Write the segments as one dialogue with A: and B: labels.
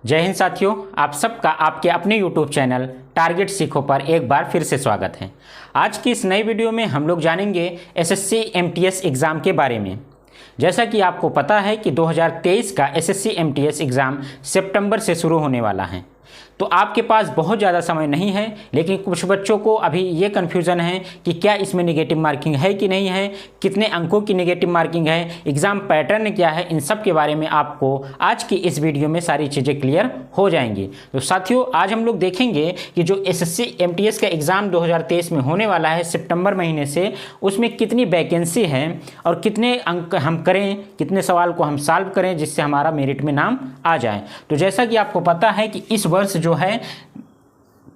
A: जय हिंद साथियों, आप सबका आपके अपने YouTube चैनल टारगेट सीखो पर एक बार फिर से स्वागत है। आज की इस नई वीडियो में हम लोग जानेंगे एसएससी एमटीएस एग्ज़ाम के बारे में। जैसा कि आपको पता है कि 2023 का एसएससी एमटीएस एग्ज़ाम सितंबर से शुरू होने वाला है, तो आपके पास बहुत ज़्यादा समय नहीं है। लेकिन कुछ बच्चों को अभी ये कन्फ्यूज़न है कि क्या इसमें नेगेटिव मार्किंग है कि नहीं है, कितने अंकों की नेगेटिव मार्किंग है, एग्ज़ाम पैटर्न क्या है, इन सब के बारे में आपको आज की इस वीडियो में सारी चीज़ें क्लियर हो जाएंगी। तो साथियों, आज हम लोग देखेंगे कि जो एसएससी एमटीएस का एग्ज़ाम 2023 में होने वाला है सितंबर महीने से, उसमें कितनी वैकेंसी है और कितने अंक हम करें, कितने सवाल को हम सॉल्व करें जिससे हमारा मेरिट में नाम आ जाए। तो जैसा कि आपको पता है कि इस वर्ष जो है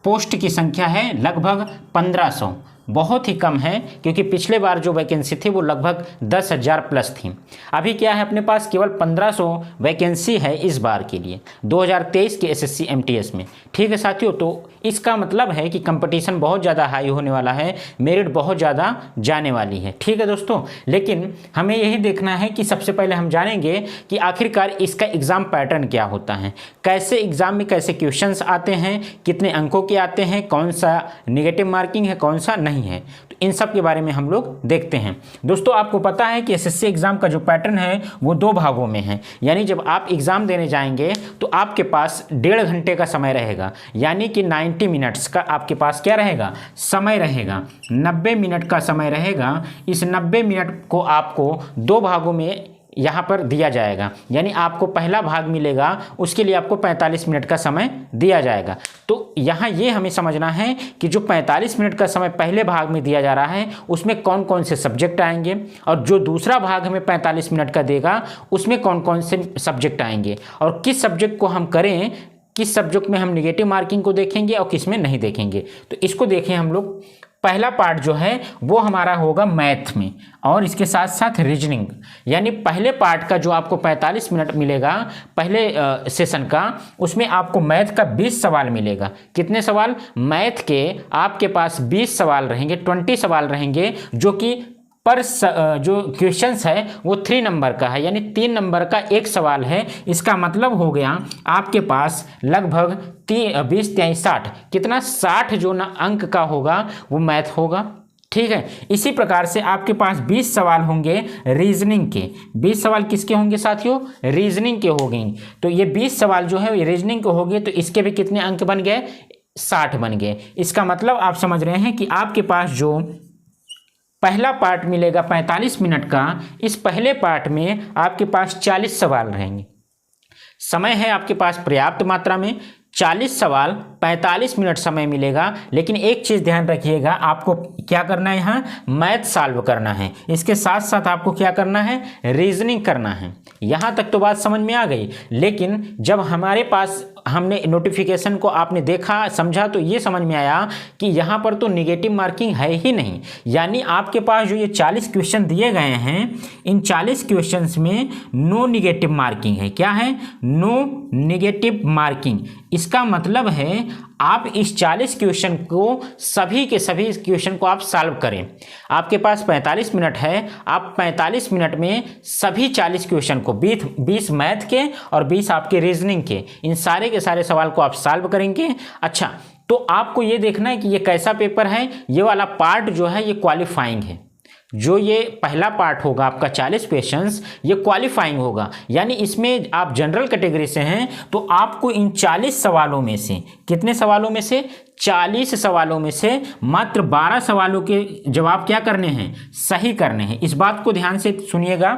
A: पोस्ट की संख्या है लगभग 1500, बहुत ही कम है, क्योंकि पिछले बार जो वैकेंसी थी वो लगभग 10,000 प्लस थी। अभी क्या है, अपने पास केवल 1500 वैकेंसी है इस बार के लिए 2023 के एसएससी एमटीएस में। ठीक है साथियों, तो इसका मतलब है कि कंपटीशन बहुत ज़्यादा हाई होने वाला है, मेरिट बहुत ज़्यादा जाने वाली है। ठीक है दोस्तों, लेकिन हमें यही देखना है कि सबसे पहले हम जानेंगे कि आखिरकार इसका एग्ज़ाम पैटर्न क्या होता है, कैसे एग्ज़ाम में कैसे क्वेश्चंस आते हैं, कितने अंकों के आते हैं, कौन सा नेगेटिव मार्किंग है, कौन सा नहीं है। तो इन सब के बारे में हम लोग देखते हैं। दोस्तों, आपको पता है कि एसएससी एग्ज़ाम का जो पैटर्न है वो 2 भागों में है। यानी जब आप एग्ज़ाम देने जाएंगे तो आपके पास 1.5 घंटे का समय रहेगा, यानी कि 90 मिनट्स का आपके पास क्या रहेगा, समय रहेगा। 90 मिनट का समय रहेगा। इस 90 मिनट को आपको 2 भागों में यहाँ पर दिया जाएगा। यानी आपको पहला भाग मिलेगा, उसके लिए आपको 45 मिनट का समय दिया जाएगा। तो यहाँ ये हमें समझना है कि जो 45 मिनट का समय पहले भाग में दिया जा रहा है उसमें कौन कौन से सब्जेक्ट आएंगे, और जो दूसरा भाग हमें 45 मिनट का देगा उसमें कौन कौन से सब्जेक्ट आएंगे, और किस सब्जेक्ट को हम करें, किस सब्जेक्ट में हम नेगेटिव मार्किंग को देखेंगे और किस में नहीं देखेंगे। तो इसको देखें हम लोग। पहला पार्ट जो है वो हमारा होगा मैथ में, और इसके साथ साथ रीजनिंग। यानी पहले पार्ट का जो आपको 45 मिनट मिलेगा पहले सेशन का, उसमें आपको मैथ का 20 सवाल मिलेगा। कितने सवाल? मैथ के आपके पास 20 सवाल रहेंगे, 20 सवाल रहेंगे, जो कि पर जो क्वेश्चंस है वो 3 नंबर का है, यानी 3 नंबर का एक सवाल है। इसका मतलब हो गया आपके पास लगभग 20 23 60, कितना 60 जो ना अंक का होगा वो मैथ होगा। ठीक है, इसी प्रकार से आपके पास 20 सवाल होंगे रीजनिंग के। 20 सवाल किसके होंगे साथियों? रीजनिंग के होंगे। तो ये 20 सवाल जो है रीजनिंग के होंगे, तो इसके भी कितने अंक बन गए? 60 बन गए। इसका मतलब आप समझ रहे हैं कि आपके पास जो पहला पार्ट मिलेगा 45 मिनट का, इस पहले पार्ट में आपके पास 40 सवाल रहेंगे। समय है आपके पास पर्याप्त मात्रा में, 40 सवाल 45 मिनट समय मिलेगा। लेकिन एक चीज़ ध्यान रखिएगा, आपको क्या करना है, यहाँ मैथ सॉल्व करना है, इसके साथ साथ आपको क्या करना है, रीजनिंग करना है। यहाँ तक तो बात समझ में आ गई। लेकिन जब हमारे पास हमने नोटिफिकेशन को आपने देखा समझा, तो ये समझ में आया कि यहाँ पर तो निगेटिव मार्किंग है ही नहीं। यानी आपके पास जो ये 40 क्वेश्चन दिए गए हैं, इन 40 क्वेश्चंस में नो निगेटिव मार्किंग है। क्या है? No negative marking. इसका मतलब है आप इस 40 क्वेश्चन को, सभी के सभी क्वेश्चन को आप सॉल्व करें। आपके पास 45 मिनट है, आप 45 मिनट में सभी 40 क्वेश्चन को 20 मैथ के और 20 आपके रीजनिंग के, इन सारे के सारे सवाल को आप सॉल्व करेंगे। अच्छा, तो आपको ये देखना है कि ये कैसा पेपर है। ये वाला पार्ट जो है ये क्वालिफाइंग है। जो ये पहला पार्ट होगा आपका 40 क्वेश्चंस, ये क्वालिफाइंग होगा। यानी इसमें आप जनरल कैटेगरी से हैं तो आपको इन 40 सवालों में से, कितने सवालों में से? 40 सवालों में से मात्र 12 सवालों के जवाब क्या करने हैं? सही करने हैं। इस बात को ध्यान से सुनिएगा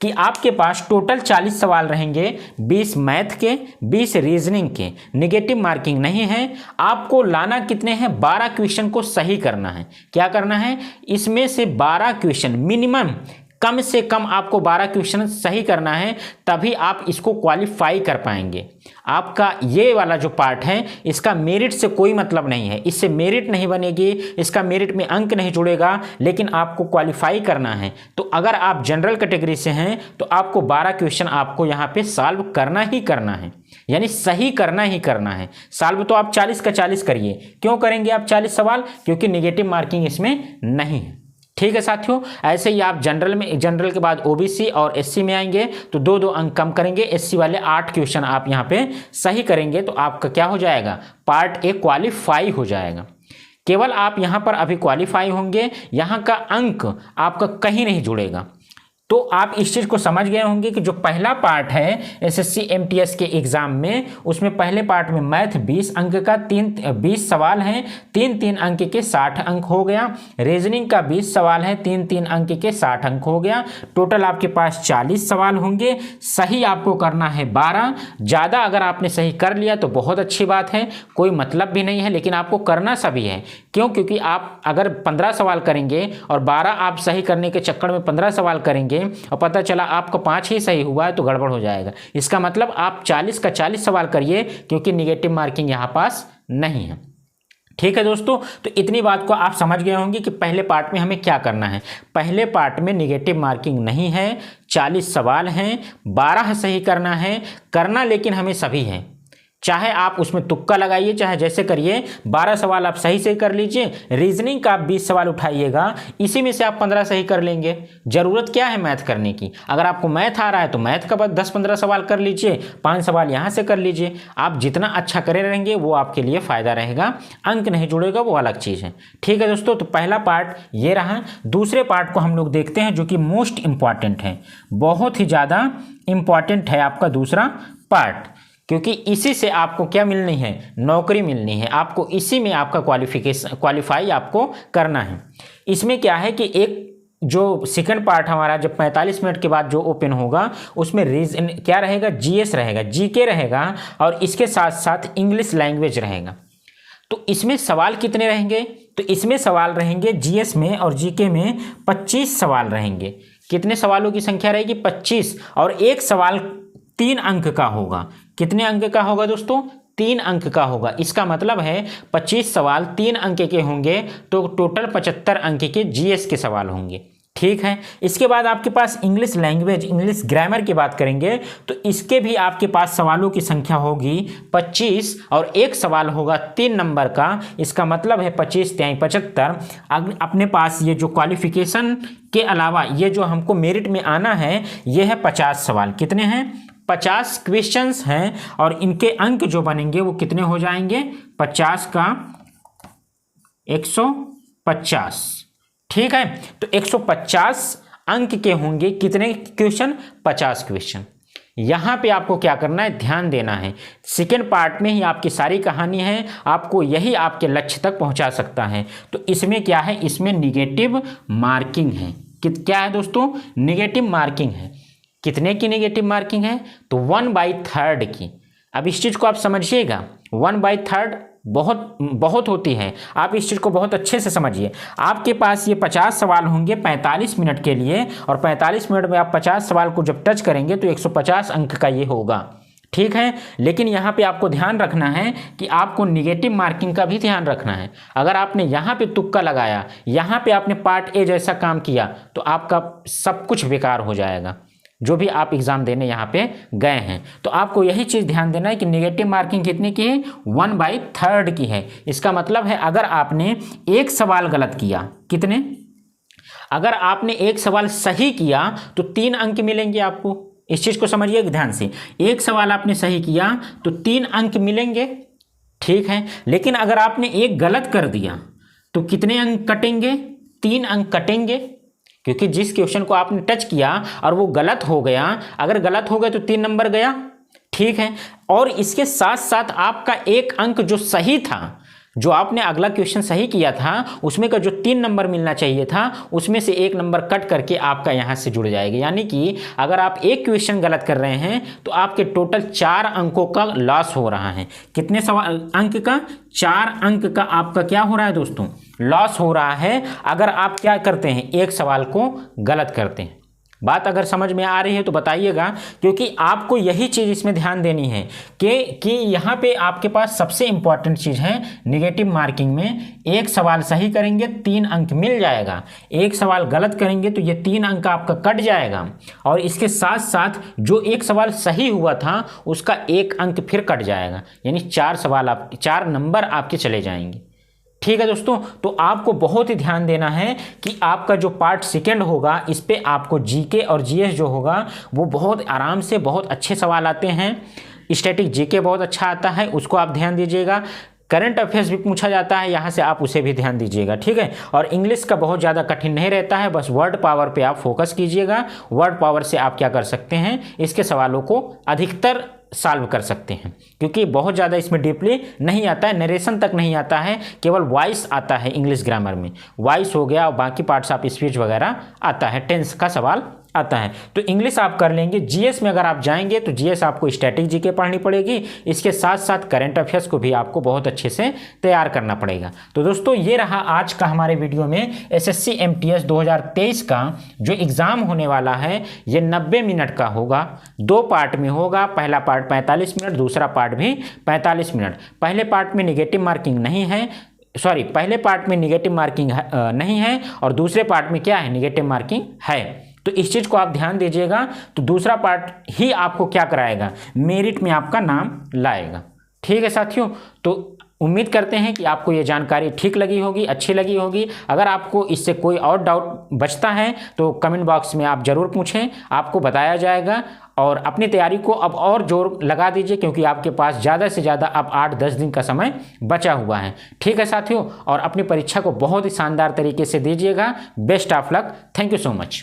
A: कि आपके पास टोटल 40 सवाल रहेंगे, 20 मैथ के, 20 रीजनिंग के। नेगेटिव मार्किंग नहीं है। आपको लाना कितने हैं? 12 क्वेश्चन को सही करना है। क्या करना है? इसमें से 12 क्वेश्चन मिनिमम, कम से कम आपको 12 क्वेश्चन सही करना है, तभी आप इसको क्वालिफाई कर पाएंगे। आपका ये वाला जो पार्ट है इसका मेरिट से कोई मतलब नहीं है, इससे मेरिट नहीं बनेगी, इसका मेरिट में अंक नहीं जुड़ेगा, लेकिन आपको क्वालिफाई करना है। तो अगर आप जनरल कैटेगरी से हैं तो आपको 12 क्वेश्चन आपको यहाँ पे सॉल्व करना ही करना है, यानी सही करना ही करना है। सॉल्व तो आप 40 का 40 करिए। क्यों करेंगे आप 40 सवाल? क्योंकि नेगेटिव मार्किंग इसमें नहीं है। ठीक है साथियों, ऐसे ही आप जनरल के बाद ओबीसी और एससी में आएंगे तो 2-2 अंक कम करेंगे। एससी वाले 8 क्वेश्चन आप यहाँ पे सही करेंगे तो आपका क्या हो जाएगा, पार्ट ए क्वालिफाई हो जाएगा। केवल आप यहाँ पर अभी क्वालिफाई होंगे, यहाँ का अंक आपका कहीं नहीं जुड़ेगा। तो आप इस चीज़ को समझ गए होंगे कि जो पहला पार्ट है एसएससी एमटीएस के एग्जाम में, उसमें पहले पार्ट में मैथ 20 अंक का 20 सवाल हैं, 3-3 अंक के 60 अंक हो गया। रीजनिंग का 20 सवाल है, 3-3 अंक के 60 अंक हो गया। टोटल आपके पास 40 सवाल होंगे। सही आपको करना है 12। ज़्यादा अगर आपने सही कर लिया तो बहुत अच्छी बात है, कोई मतलब भी नहीं है, लेकिन आपको करना सभी है। क्यों? क्योंकि आप अगर 15 सवाल करेंगे और 12 आप सही करने के चक्कर में 15 सवाल करेंगे और पता चला आपको 5 ही सही हुआ है तो गड़बड़ हो जाएगा। इसका मतलब आप 40 का 40 सवाल करिए, क्योंकि निगेटिव मार्किंग यहाँ पास नहीं है। ठीक है दोस्तों, तो इतनी बात को आप समझ गए होंगे कि पहले पार्ट में हमें क्या करना है। पहले पार्ट में निगेटिव मार्किंग नहीं है, 40 सवाल हैं, 12 सही करना है, करना लेकिन हमें सभी है। चाहे आप उसमें तुक्का लगाइए, चाहे जैसे करिए, 12 सवाल आप सही से कर लीजिए। रीजनिंग का आप 20 सवाल उठाइएगा, इसी में से आप 15 सही कर लेंगे। ज़रूरत क्या है मैथ करने की? अगर आपको मैथ आ रहा है तो मैथ का 10-15 सवाल कर लीजिए, 5 सवाल यहाँ से कर लीजिए। आप जितना अच्छा करे रहेंगे वो आपके लिए फ़ायदा रहेगा। अंक नहीं जुड़ेगा वो अलग चीज़ है। ठीक है दोस्तों, तो पहला पार्ट ये रहा। दूसरे पार्ट को हम लोग देखते हैं, जो कि मोस्ट इम्पॉर्टेंट है, बहुत ही ज़्यादा इम्पॉर्टेंट है आपका दूसरा पार्ट, क्योंकि इसी से आपको क्या मिलनी है, नौकरी मिलनी है। आपको इसी में आपका क्वालिफाई आपको करना है। इसमें क्या है कि एक जो सेकंड पार्ट हमारा जब 45 मिनट के बाद जो ओपन होगा, उसमें रीजन क्या रहेगा, जीएस रहेगा, जीके रहेगा, और इसके साथ साथ इंग्लिश लैंग्वेज रहेगा। तो इसमें सवाल कितने रहेंगे? तो इसमें सवाल रहेंगे जीएस में और जीके में 25 सवाल रहेंगे। कितने सवालों की संख्या रहेगी? 25। और एक सवाल 3 अंक का होगा। कितने अंक का होगा दोस्तों? 3 अंक का होगा। इसका मतलब है 25 सवाल 3 अंक के होंगे तो टोटल 75 अंक के जीएस के सवाल होंगे। ठीक है। इसके बाद आपके पास इंग्लिश लैंग्वेज, इंग्लिश ग्रामर की बात करेंगे तो इसके भी आपके पास सवालों की संख्या होगी 25 और एक सवाल होगा 3 नंबर का। इसका मतलब है 25-3 75। अपने पास ये जो क्वालिफिकेशन के अलावा ये जो हमको मेरिट में आना है, ये है 50 सवाल। कितने हैं? 50 क्वेश्चंस हैं, और इनके अंक जो बनेंगे वो कितने हो जाएंगे? 50 का 150। ठीक है, तो 150 अंक के होंगे। कितने क्वेश्चन? 50 क्वेश्चन। यहाँ पे आपको क्या करना है, ध्यान देना है। सेकेंड पार्ट में ही आपकी सारी कहानी है, आपको यही आपके लक्ष्य तक पहुँचा सकता है। तो इसमें क्या है, इसमें निगेटिव मार्किंग है। क्या है दोस्तों? निगेटिव मार्किंग है। कितने की निगेटिव मार्किंग है? तो 1/3 की। अब इस चीज़ को आप समझिएगा, 1/3 बहुत होती है। आप इस चीज़ को बहुत अच्छे से समझिए। आपके पास ये 50 सवाल होंगे 45 मिनट के लिए, और 45 मिनट में आप 50 सवाल को जब टच करेंगे तो 150 अंक का ये होगा। ठीक है, लेकिन यहाँ पे आपको ध्यान रखना है कि आपको निगेटिव मार्किंग का भी ध्यान रखना है। अगर आपने यहाँ पे तुक्का लगाया, यहाँ पे आपने पार्ट ए जैसा काम किया, तो आपका सब कुछ बेकार हो जाएगा, जो भी आप एग्ज़ाम देने यहाँ पे गए हैं। तो आपको यही चीज़ ध्यान देना है कि नेगेटिव मार्किंग कितने की है? 1/3 की है। इसका मतलब है अगर आपने एक सवाल गलत किया, कितने? अगर आपने एक सवाल सही किया तो 3 अंक मिलेंगे आपको। इस चीज़ को समझिए ध्यान से। एक सवाल आपने सही किया तो 3 अंक मिलेंगे। ठीक है, लेकिन अगर आपने एक गलत कर दिया तो कितने अंक कटेंगे? 3 अंक कटेंगे, क्योंकि जिस क्वेश्चन को आपने टच किया और वो गलत हो गया, अगर गलत हो गया तो 3 नंबर गया। ठीक है, और इसके साथ साथ आपका एक अंक जो सही था, जो आपने अगला क्वेश्चन सही किया था, उसमें का जो 3 नंबर मिलना चाहिए था, उसमें से 1 नंबर कट करके आपका यहाँ से जुड़ जाएगा। यानी कि अगर आप एक क्वेश्चन गलत कर रहे हैं तो आपके टोटल 4 अंकों का लॉस हो रहा है। कितने सवाल अंक का? 4 अंक का आपका क्या हो रहा है दोस्तों? लॉस हो रहा है, अगर आप क्या करते हैं, एक सवाल को गलत करते हैं। बात अगर समझ में आ रही है तो बताइएगा, क्योंकि आपको यही चीज़ इसमें ध्यान देनी है कि यहाँ पे आपके पास सबसे इम्पॉर्टेंट चीज़ है निगेटिव मार्किंग में। एक सवाल सही करेंगे 3 अंक मिल जाएगा, एक सवाल गलत करेंगे तो ये 3 अंक आपका कट जाएगा, और इसके साथ साथ जो एक सवाल सही हुआ था उसका 1 अंक फिर कट जाएगा। यानी 4 नंबर आपके चले जाएंगे। ठीक है दोस्तों, तो आपको बहुत ही ध्यान देना है कि आपका जो पार्ट सेकंड होगा इस पे आपको जीके और जीएस जो होगा वो बहुत आराम से बहुत अच्छे सवाल आते हैं। स्टैटिक जीके बहुत अच्छा आता है, उसको आप ध्यान दीजिएगा। करंट अफेयर्स भी पूछा जाता है यहाँ से, आप उसे भी ध्यान दीजिएगा, ठीक है। और इंग्लिश का बहुत ज़्यादा कठिन नहीं रहता है, बस वर्ड पावर पे आप फोकस कीजिएगा। वर्ड पावर से आप क्या कर सकते हैं, इसके सवालों को अधिकतर सॉल्व कर सकते हैं, क्योंकि बहुत ज़्यादा इसमें डीपली नहीं आता है, नरेशन तक नहीं आता है, केवल वॉइस आता है इंग्लिश ग्रामर में। वॉइस हो गया और बाकी पार्ट्स आप स्पीच वगैरह आता है, टेंस का सवाल आता है। तो इंग्लिश आप कर लेंगे। जीएस में अगर आप जाएंगे तो जीएस आपको स्टैटिक जीके पढ़नी पड़ेगी, इसके साथ साथ करंट अफेयर्स को भी आपको बहुत अच्छे से तैयार करना पड़ेगा। तो दोस्तों ये रहा आज का हमारे वीडियो में एसएससी एमटीएस 2023 का जो एग्ज़ाम होने वाला है, ये 90 मिनट का होगा, 2 पार्ट में होगा। पहला पार्ट 45 मिनट, दूसरा पार्ट भी 45 मिनट। पहले पार्ट में नेगेटिव मार्किंग नहीं है, सॉरी, पहले पार्ट में नेगेटिव मार्किंग नहीं है और दूसरे पार्ट में क्या है, नेगेटिव मार्किंग है। तो इस चीज़ को आप ध्यान दीजिएगा। तो दूसरा पार्ट ही आपको क्या कराएगा, मेरिट में आपका नाम लाएगा। ठीक है साथियों, तो उम्मीद करते हैं कि आपको ये जानकारी ठीक लगी होगी, अच्छी लगी होगी। अगर आपको इससे कोई और डाउट बचता है तो कमेंट बॉक्स में आप ज़रूर पूछें, आपको बताया जाएगा। और अपनी तैयारी को अब और जोर लगा दीजिए, क्योंकि आपके पास ज़्यादा से ज़्यादा अब 8-10 दिन का समय बचा हुआ है। ठीक है साथियों, और अपनी परीक्षा को बहुत ही शानदार तरीके से दीजिएगा। Best of luck. Thank you so much.